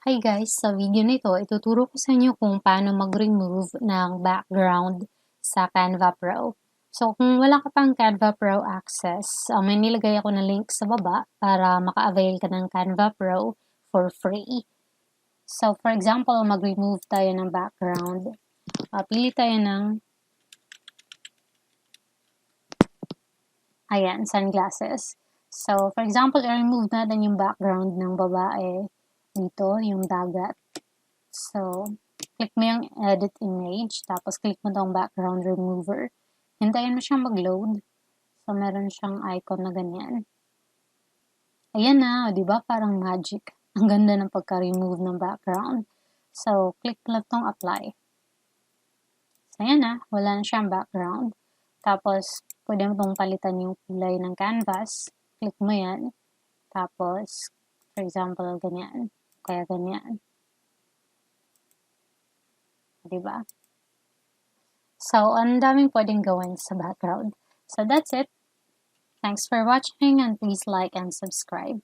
Hi guys! Sa video nito, ituturo ko sa inyo kung paano mag-remove ng background sa Canva Pro. So, kung wala ka pang Canva Pro access, may nilagay ako na link sa baba para maka-avail ka ng Canva Pro for free. So, for example, mag-remove tayo ng background. Pili tayo ng sunglasses. So, for example, i-remove natin yung background ng babae dito, yung dagat. So, click mo yung edit image, tapos click mo tong background remover. Hintayin mo siyang mag-load. So, meron siyang icon na ganyan. Ayan na, di ba? Parang magic. Ang ganda ng pagka-remove ng background. So, click lang tong apply. So, ayan na, wala na siyang background. Tapos, pwede mo tong palitan yung kulay ng canvas. Click mo yan. Tapos, for example, ganyan. Kaya ganyan. Diba? So, ang daming pwedeng gawin sa background. So, that's it. Thanks for watching and please like and subscribe.